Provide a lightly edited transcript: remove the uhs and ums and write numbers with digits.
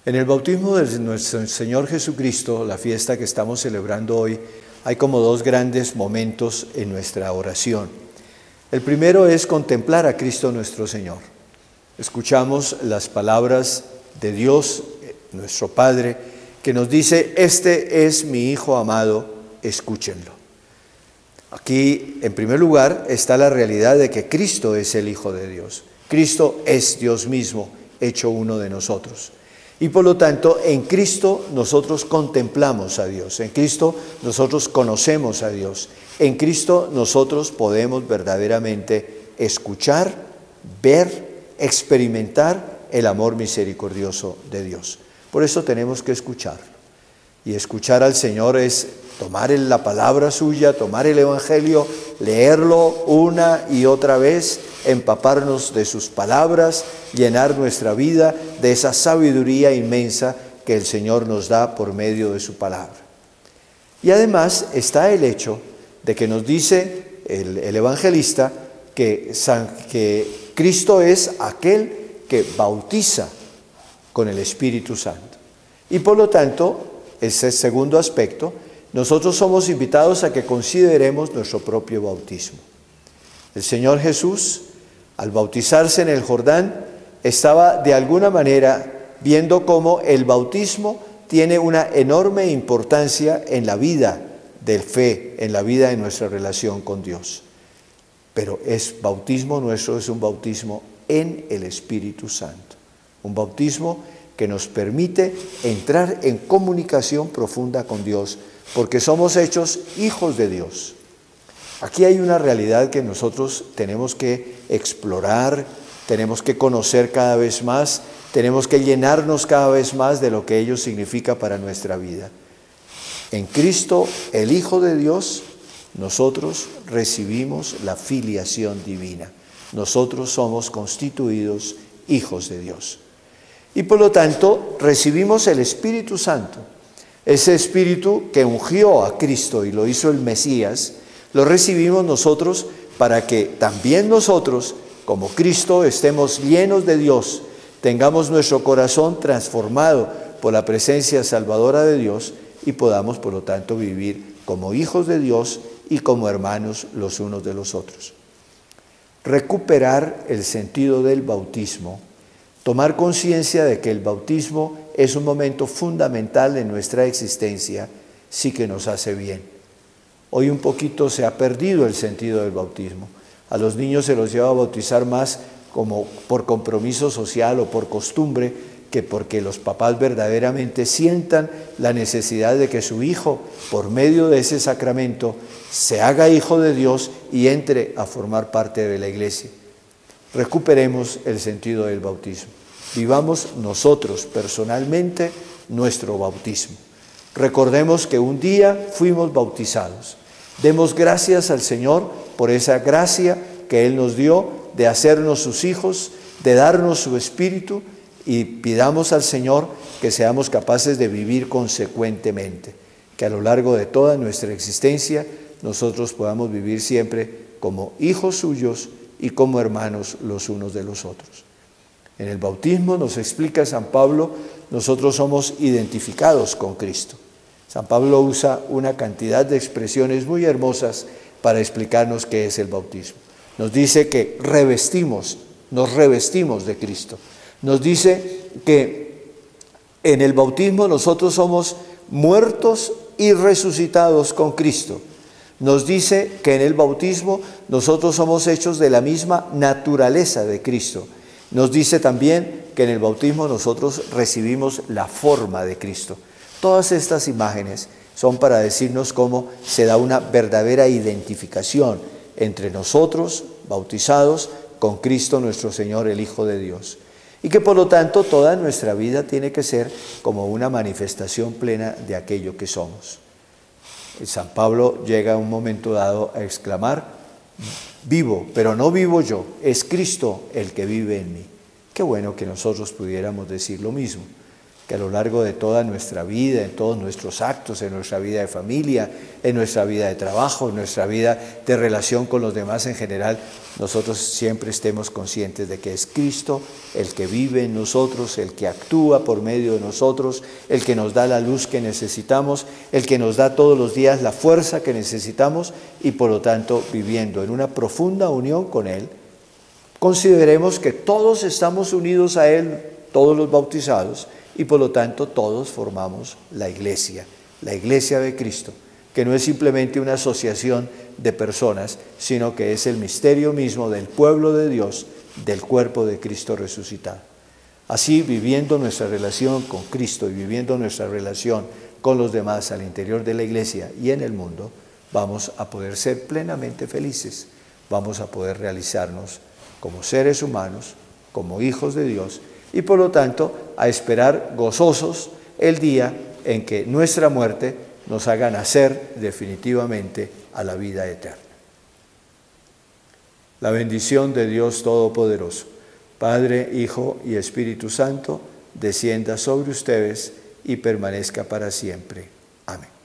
En el bautismo de nuestro Señor Jesucristo, la fiesta que estamos celebrando hoy, hay como dos grandes momentos en nuestra oración. El primero es contemplar a Cristo nuestro Señor. Escuchamos las palabras de Dios, nuestro Padre, que nos dice: este es mi Hijo amado, escúchenlo. Aquí, en primer lugar, está la realidad de que Cristo es el Hijo de Dios. Cristo es Dios mismo, hecho uno de nosotros. Y por lo tanto, en Cristo nosotros contemplamos a Dios, en Cristo nosotros conocemos a Dios, en Cristo nosotros podemos verdaderamente escuchar, ver, experimentar el amor misericordioso de Dios. Por eso tenemos que escucharlo. Y escuchar al Señor es tomar la palabra suya, tomar el Evangelio, leerlo una y otra vez, empaparnos de sus palabras, llenar nuestra vida de esa sabiduría inmensa que el Señor nos da por medio de su palabra. Y además está el hecho de que nos dice el evangelista que Cristo es aquel que bautiza con el Espíritu Santo. Y por lo tanto, ese segundo aspecto, nosotros somos invitados a que consideremos nuestro propio bautismo. El Señor Jesús, al bautizarse en el Jordán, estaba de alguna manera viendo cómo el bautismo tiene una enorme importancia en la vida de fe, en la vida de nuestra relación con Dios. Pero bautismo nuestro es un bautismo en el Espíritu Santo, un bautismo que nos permite entrar en comunicación profunda con Dios, porque somos hechos hijos de Dios. Aquí hay una realidad que nosotros tenemos que explorar, tenemos que conocer cada vez más, tenemos que llenarnos cada vez más de lo que ello significa para nuestra vida. En Cristo, el Hijo de Dios, nosotros recibimos la filiación divina. Nosotros somos constituidos hijos de Dios. Y por lo tanto, recibimos el Espíritu Santo. Ese Espíritu que ungió a Cristo y lo hizo el Mesías, lo recibimos nosotros para que también nosotros, como Cristo, estemos llenos de Dios, tengamos nuestro corazón transformado por la presencia salvadora de Dios y podamos, por lo tanto, vivir como hijos de Dios y como hermanos los unos de los otros. Recuperar el sentido del bautismo, tomar conciencia de que el bautismo es un momento fundamental en nuestra existencia, sí que nos hace bien. Hoy un poquito se ha perdido el sentido del bautismo. A los niños se los lleva a bautizar más como por compromiso social o por costumbre que porque los papás verdaderamente sientan la necesidad de que su hijo, por medio de ese sacramento, se haga hijo de Dios y entre a formar parte de la iglesia. Recuperemos el sentido del bautismo. Vivamos nosotros personalmente nuestro bautismo. Recordemos que un día fuimos bautizados. Demos gracias al Señor por esa gracia que Él nos dio de hacernos sus hijos, de darnos su Espíritu, y pidamos al Señor que seamos capaces de vivir consecuentemente, que a lo largo de toda nuestra existencia nosotros podamos vivir siempre como hijos suyos y como hermanos los unos de los otros. En el bautismo, nos explica San Pablo, nosotros somos identificados con Cristo. San Pablo usa una cantidad de expresiones muy hermosas para explicarnos qué es el bautismo. Nos dice que nos revestimos de Cristo. Nos dice que en el bautismo nosotros somos muertos y resucitados con Cristo. Nos dice que en el bautismo nosotros somos hechos de la misma naturaleza de Cristo. Nos dice también que en el bautismo nosotros recibimos la forma de Cristo. Todas estas imágenes son para decirnos cómo se da una verdadera identificación entre nosotros, bautizados, con Cristo nuestro Señor, el Hijo de Dios. Y que por lo tanto toda nuestra vida tiene que ser como una manifestación plena de aquello que somos. San Pablo llega a un momento dado a exclamar: vivo, pero no vivo yo, es Cristo el que vive en mí. Qué bueno que nosotros pudiéramos decir lo mismo. que a lo largo de toda nuestra vida, en todos nuestros actos, en nuestra vida de familia, en nuestra vida de trabajo, en nuestra vida de relación con los demás en general, nosotros siempre estemos conscientes de que es Cristo el que vive en nosotros, el que actúa por medio de nosotros, el que nos da la luz que necesitamos, el que nos da todos los días la fuerza que necesitamos y por lo tanto viviendo en una profunda unión con Él, consideremos que todos estamos unidos a Él, todos los bautizados, y por lo tanto todos formamos la iglesia de Cristo, que no es simplemente una asociación de personas, sino que es el misterio mismo del pueblo de Dios, del cuerpo de Cristo resucitado. Así, viviendo nuestra relación con Cristo y viviendo nuestra relación con los demás al interior de la iglesia y en el mundo, vamos a poder ser plenamente felices, vamos a poder realizarnos como seres humanos, como hijos de Dios, y por lo tanto a esperar gozosos el día en que nuestra muerte nos haga nacer definitivamente a la vida eterna. La bendición de Dios Todopoderoso, Padre, Hijo y Espíritu Santo, descienda sobre ustedes y permanezca para siempre. Amén.